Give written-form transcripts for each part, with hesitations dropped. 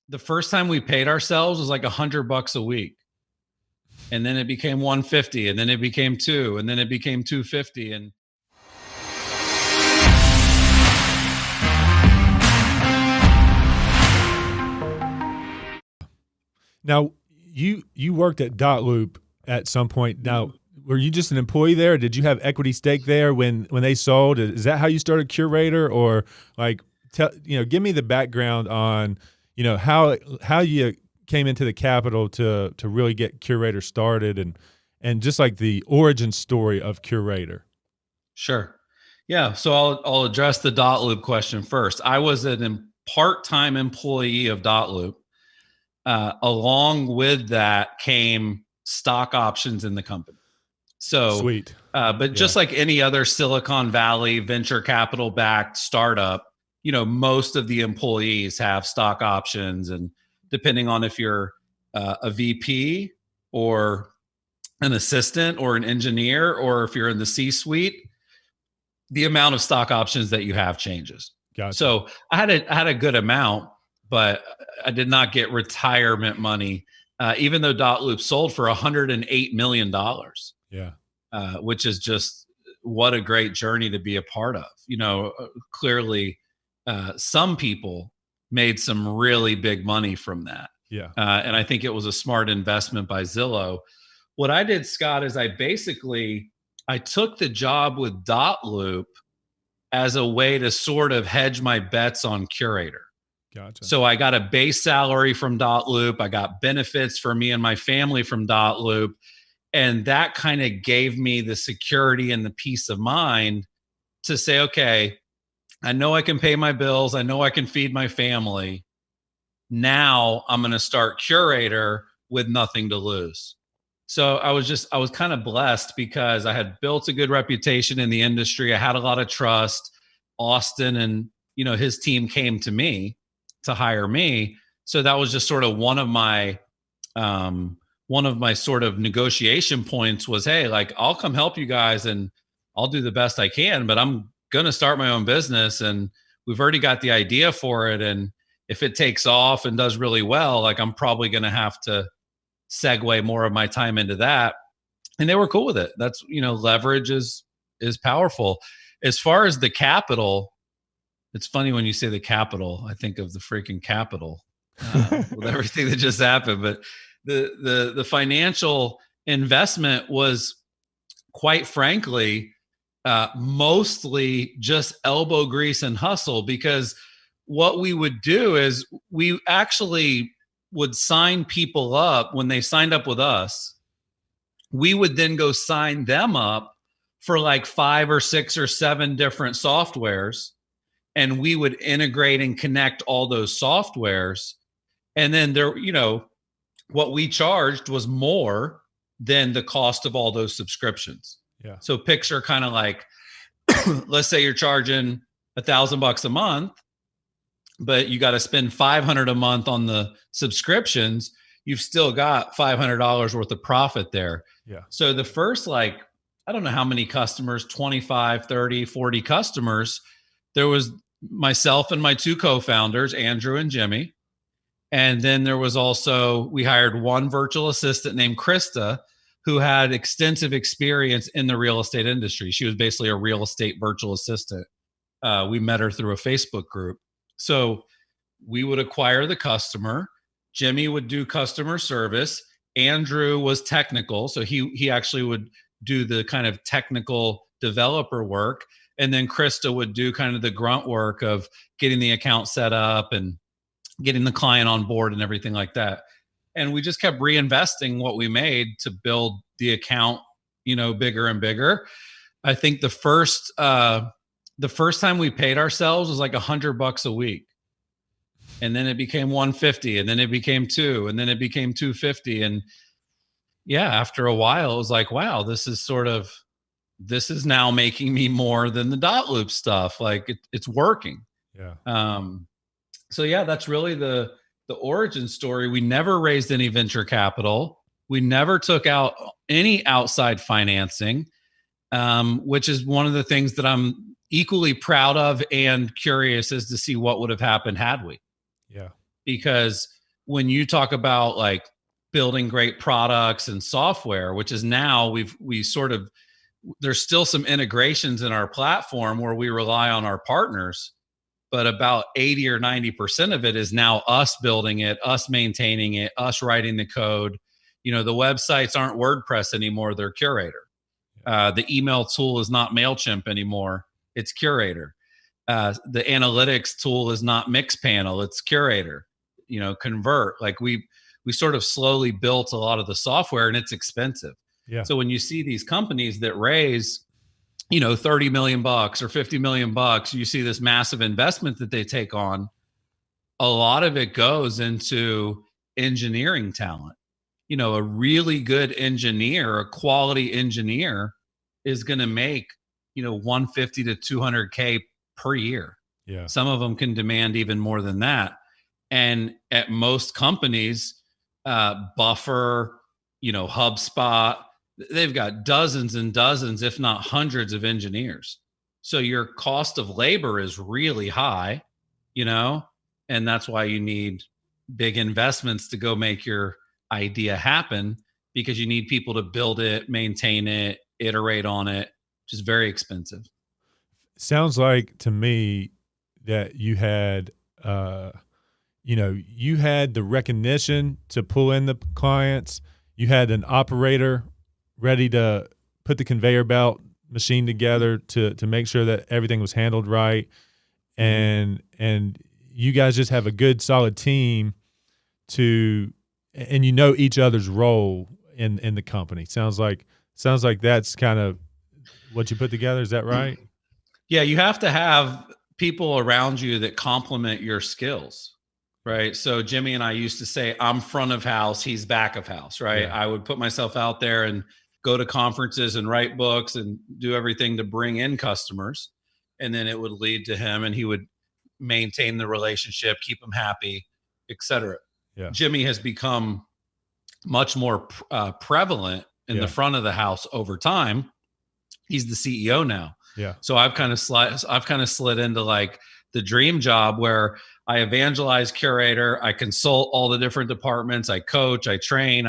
the first time we paid ourselves was like $100 a week. And then it became 150, and then it became 2, and then it became 250. And now you worked at Dotloop at some point. Now, were you just an employee there? Did you have equity stake there when they sold? Is that how you started Curaytor, or like give me the background on how you came into the capital to really get Curaytor started, and just like the origin story of Curaytor. Sure. Yeah. So I'll address the Dotloop question first. I was a part-time employee of Dotloop. Along with that came stock options in the company. So sweet. But just like any other Silicon Valley venture capital backed startup, most of the employees have stock options, and depending on if you're a VP or an assistant or an engineer, or if you're in the C-suite, the amount of stock options that you have changes. Gotcha. So I had a good amount, but I did not get retirement money, even though Dotloop sold for $108 million. Yeah. Which is just what a great journey to be a part of. Clearly, some people made some really big money from that. Yeah. And I think it was a smart investment by Zillow. What I did, Scott, is I took the job with Dotloop as a way to sort of hedge my bets on Curaytor. Gotcha. So I got a base salary from Dotloop. I got benefits for me and my family from Dotloop. And that kind of gave me the security and the peace of mind to say, okay, I know I can pay my bills. I know I can feed my family. Now I'm going to start Curaytor with nothing to lose. So I was kind of blessed because I had built a good reputation in the industry. I had a lot of trust. Austin and, his team came to me to hire me. So that was just sort of one of my sort of negotiation points was, hey, like, I'll come help you guys and I'll do the best I can, but I'm going to start my own business, and we've already got the idea for it. And if it takes off and does really well, like, I'm probably going to have to segue more of my time into that. And they were cool with it. That's, leverage is powerful. As far as the capital, it's funny when you say the capital, I think of the freaking Capitol with everything that just happened. But the financial investment was, quite frankly, mostly just elbow grease and hustle, because what we would do is we actually would sign people up. When they signed up with us, we would then go sign them up for like 5 or 6 or 7 different softwares, and we would integrate and connect all those softwares. And then what we charged was more than the cost of all those subscriptions. Yeah. So picture kind of like, let's say you're charging $1,000 a month, but you got to spend $500 a month on the subscriptions. You've still got $500 worth of profit there. Yeah. So the first, I don't know how many customers, 25, 30, 40 customers, there was myself and my 2 co-founders, Andrew and Jimmy. And then there was also, we hired one virtual assistant named Krista, who had extensive experience in the real estate industry. She was basically a real estate virtual assistant. We met her through a Facebook group. So we would acquire the customer. Jimmy would do customer service. Andrew was technical. So he actually would do the kind of technical developer work. And then Krista would do kind of the grunt work of getting the account set up and getting the client on board and everything like that. And we just kept reinvesting what we made to build the account, bigger and bigger. I think the first time we paid ourselves was like $100 a week. And then it became 150, and then it became 2, and then it became 250. And after a while, it was like, wow, this is now making me more than the Dotloop stuff. Like it's working. Yeah. So that's really the origin story. We never raised any venture capital. We never took out any outside financing, which is one of the things that I'm equally proud of and curious as to see what would have happened had we. Yeah. Because when you talk about like building great products and software, which is now we sort of, there's still some integrations in our platform where we rely on our partners, but about 80 or 90% of it is now us building it, us maintaining it, us writing the code. You know, the websites aren't WordPress anymore, they're Curaytor. The email tool is not MailChimp anymore, it's Curaytor. The analytics tool is not Mixpanel, it's Curaytor. You know, Convert. Like we sort of slowly built a lot of the software, and it's expensive. Yeah. So when you see these companies that raise, you know, 30 million bucks or 50 million bucks, you see this massive investment that they take on. A lot of it goes into engineering talent. You know, a really good engineer, a quality engineer is going to make, you know, 150 to 200K per year. Yeah. Some of them can demand even more than that. And at most companies, Buffer, you know, HubSpot, they've got dozens and dozens, if not hundreds of engineers. So your cost of labor is really high, you know, and that's why you need big investments to go make your idea happen, because you need people to build it, maintain it, iterate on it, which is very expensive. Sounds like to me that you had, you know, you had the recognition to pull in the clients. You had an operator ready to put the conveyor belt machine together to make sure that everything was handled right. And you guys just have a good, solid team and you know each other's role in the company. Sounds like that's kind of what you put together. Is that right? Yeah, you have to have people around you that complement your skills, right? So Jimmy and I used to say, I'm front of house, he's back of house, right? Yeah. I would put myself out there and go to conferences and write books and do everything to bring in customers. And then it would lead to him, and he would maintain the relationship, keep them happy, etc. Yeah. Jimmy has become much more prevalent in the front of the house over time. He's the CEO now. Yeah. So I've kind of slid into like the dream job where I evangelize Curaytor, I consult all the different departments, I coach, I train,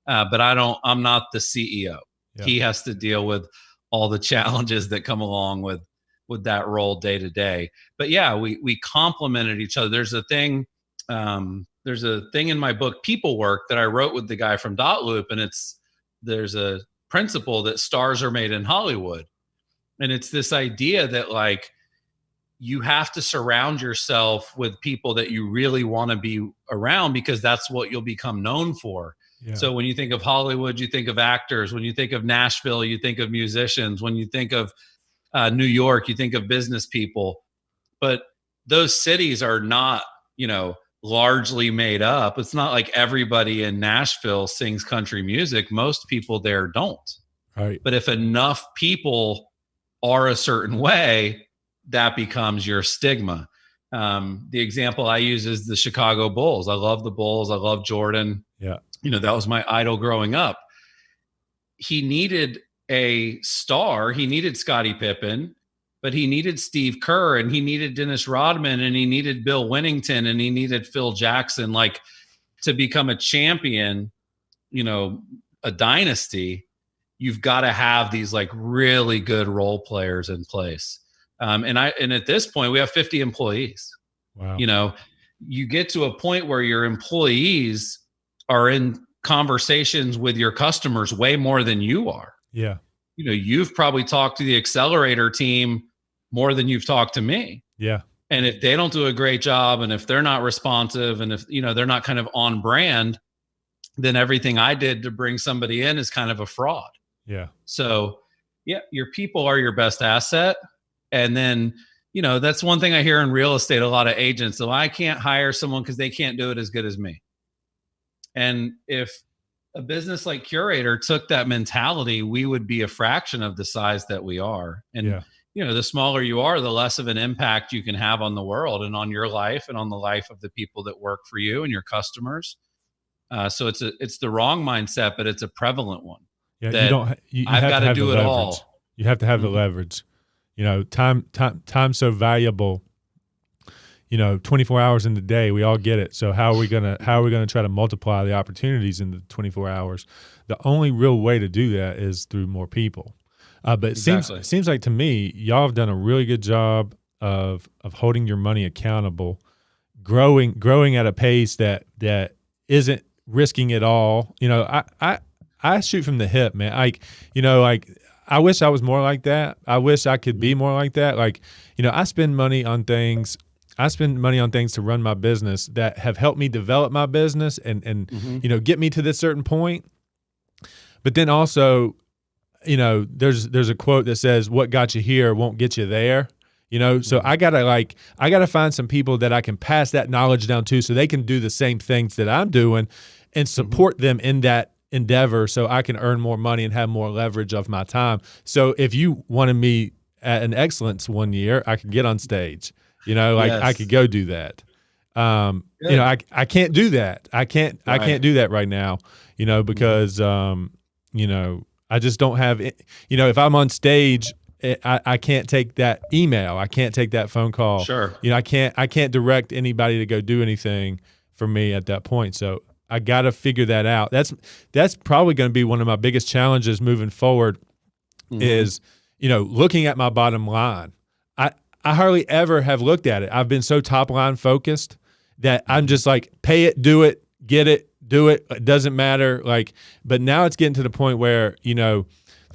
but I'm not the CEO. Yeah. He has to deal with all the challenges that come along with that role day to day. But yeah, we complemented each other. There's a thing in my book, People Work, that I wrote with the guy from Dotloop, and there's a principle that stars are made in Hollywood. And it's this idea that like you have to surround yourself with people that you really want to be around, because that's what you'll become known for. Yeah. So when you think of Hollywood, you think of actors. When you think of Nashville, you think of musicians. When you think of New York, you think of business people. But those cities are not, you know, largely made up. It's not like everybody in Nashville sings country music. Most people there don't. Right. But if enough people are a certain way, that becomes your stigma. The example I use is the Chicago Bulls. I love the Bulls. I love Jordan. Yeah. You know, that was my idol growing up. He needed a star. He needed Scottie Pippen, but he needed Steve Kerr, and he needed Dennis Rodman, and he needed Bill Winnington, and he needed Phil Jackson. Like, to become a champion, you know, a dynasty, you've got to have these like really good role players in place. And at this point we have 50 employees. Wow. You know, you get to a point where your employees are in conversations with your customers way more than you are. Yeah. You know, you've probably talked to the accelerator team more than you've talked to me. Yeah. And if they don't do a great job, and if they're not responsive, and if, you know, they're not kind of on brand, then everything I did to bring somebody in is kind of a fraud. Yeah. So yeah, your people are your best asset. And then, you know, that's one thing I hear in real estate, a lot of agents. So I can't hire someone because they can't do it as good as me. And if a business like Curaytor took that mentality, we would be a fraction of the size that we are. And, Yeah. you know, the smaller you are, the less of an impact you can have on the world and on your life and on the life of the people that work for you and your customers. So it's the wrong mindset, but it's a prevalent one. Yeah. I've got to do it all. You have to have the leverage. You know, time so valuable. 24 hours in the day. We all get it. So how are we gonna try to multiply the opportunities in the 24 hours? The only real way to do that is through more people. But it seems like to me, y'all have done a really good job of holding your money accountable, growing at a pace that isn't risking it all. I shoot from the hip, man. I wish I was more like that. I wish I could be more like that. I spend money on things. To run my business that have helped me develop my business and get me to this certain point. But then also, there's a quote that says, "What got you here won't get you there." So I gotta find some people that I can pass that knowledge down to, so they can do the same things that I'm doing, and support them in that endeavor, so I can earn more money and have more leverage of my time. So if you wanted me at an excellence one year, I could get on stage. Yes. I could go do that. I can't do that. I can't do that right now. Because I just don't have it. If I'm on stage, I can't take that email. I can't take that phone call. Sure. I can't direct anybody to go do anything for me at that point. So I got to figure that out. That's probably going to be one of my biggest challenges moving forward. Is looking at my bottom line. I hardly ever have looked at it. I've been so top line focused that I'm just like, pay it, do it, get it, do it. It doesn't matter. But now it's getting to the point where, the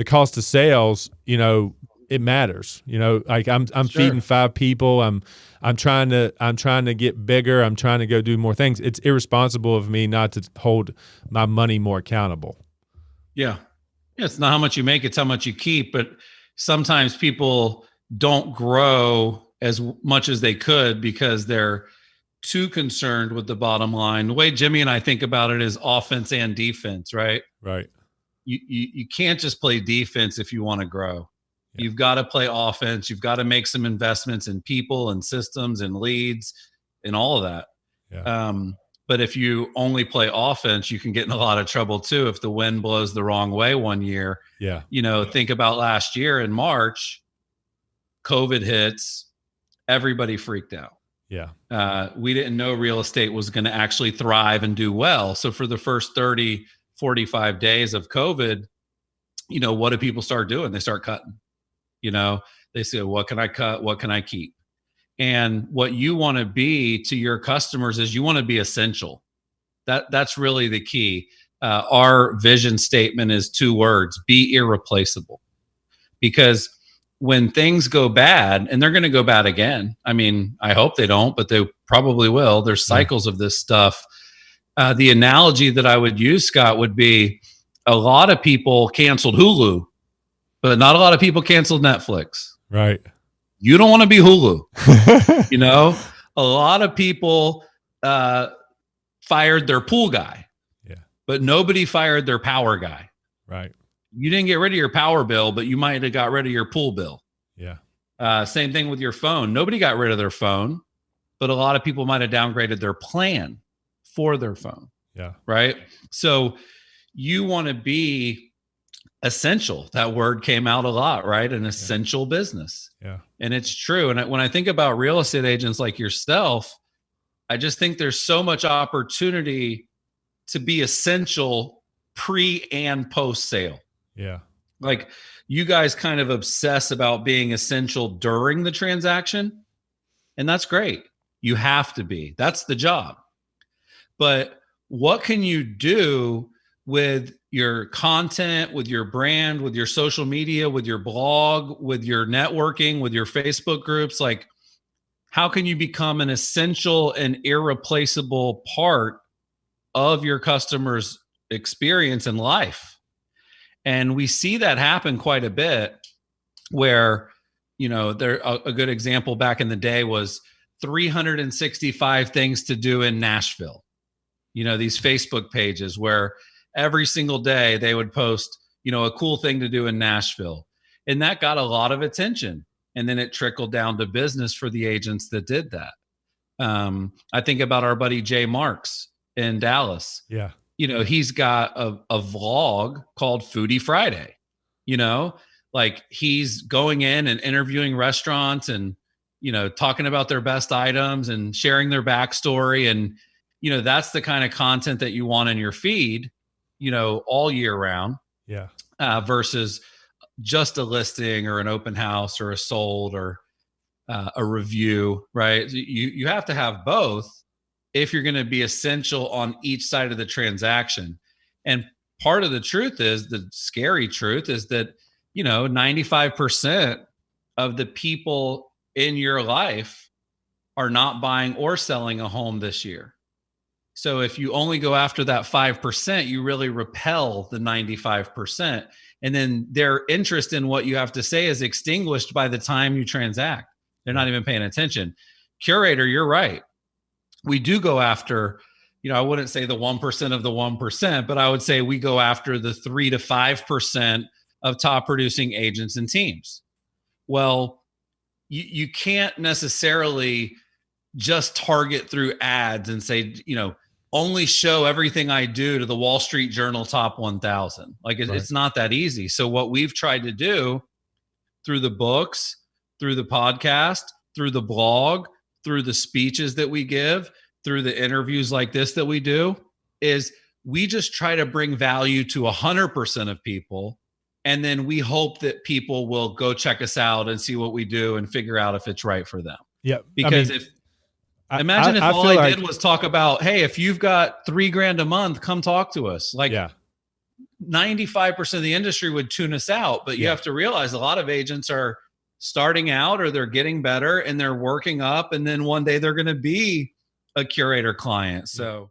cost of sales, it matters. I'm Sure. feeding 5 people. I'm trying to get bigger. I'm trying to go do more things. It's irresponsible of me not to hold my money more accountable. Yeah. It's not how much you make, it's how much you keep. But sometimes people don't grow as much as they could because they're too concerned with the bottom line. The way Jimmy and I think about it is offense and defense, right? Right. You can't just play defense if you want to grow. Yeah. You've got to play offense. You've got to make some investments in people and systems and leads and all of that. Yeah. But if you only play offense, you can get in a lot of trouble too if the wind blows the wrong way one year. Yeah. Think about last year in March, COVID hits, everybody freaked out. Yeah. We didn't know real estate was going to actually thrive and do well. So for the first 30, 45 days of COVID, what do people start doing? They start cutting. They say, what can I cut? What can I keep? And what you want to be to your customers is you want to be essential. That's really the key. Our vision statement is 2 words: be irreplaceable. Because when things go bad, and they're going to go bad again, I mean, I hope they don't, but they probably will. There's cycles of this stuff. The analogy that I would use, Scott, would be a lot of people canceled Hulu, but not a lot of people canceled Netflix. Right. You don't want to be Hulu. A lot of people fired their pool guy, but nobody fired their power guy. Right. You didn't get rid of your power bill, but you might have got rid of your pool bill. Yeah. Same thing with your phone. Nobody got rid of their phone, but a lot of people might have downgraded their plan for their phone. Yeah. Right. So you want to be essential. That word came out a lot, right? An essential business. Yeah. And it's true. And when I think about real estate agents like yourself, I just think there's so much opportunity to be essential pre and post sale. Yeah. You guys kind of obsess about being essential during the transaction, and that's great. You have to be. That's the job. But what can you do with your content, with your brand, with your social media, with your blog, with your networking, with your Facebook groups? How can you become an essential and irreplaceable part of your customers' experience in life? And we see that happen quite a bit where, a good example back in the day was 365 things to do in Nashville. These Facebook pages where every single day they would post, a cool thing to do in Nashville. And that got a lot of attention. And then it trickled down to business for the agents that did that. I think about our buddy Jay Marks in Dallas. Yeah. He's got a vlog called Foodie Friday. He's going in and interviewing restaurants and talking about their best items and sharing their backstory. And, that's the kind of content that you want in your feed, all year round. Yeah. Versus just a listing or an open house or a sold or a review, right? You have to have both if you're going to be essential on each side of the transaction. And part of the truth is, the scary truth is that, 95% of the people in your life are not buying or selling a home this year. So if you only go after that 5%, you really repel the 95%. And then their interest in what you have to say is extinguished by the time you transact. They're not even paying attention. Curaytor, you're right. We do go after, I wouldn't say the 1% of the 1%, but I would say we go after the 3 to 5% of top producing agents and teams. Well, you can't necessarily just target through ads and say, only show everything I do to the Wall Street Journal top 1,000. Like it's not that easy. So what we've tried to do through the books, through the podcast, through the blog, through the speeches that we give, through the interviews like this that we do, is we just try to bring value to 100% of people. And then we hope that people will go check us out and see what we do and figure out if it's right for them. Yeah. Because imagine if all I did was talk about, hey, if you've got $3,000 a month, come talk to us. Like 95% of the industry would tune us out. But you have to realize a lot of agents are starting out, or they're getting better and they're working up. And then one day they're going to be a Curaytor client. So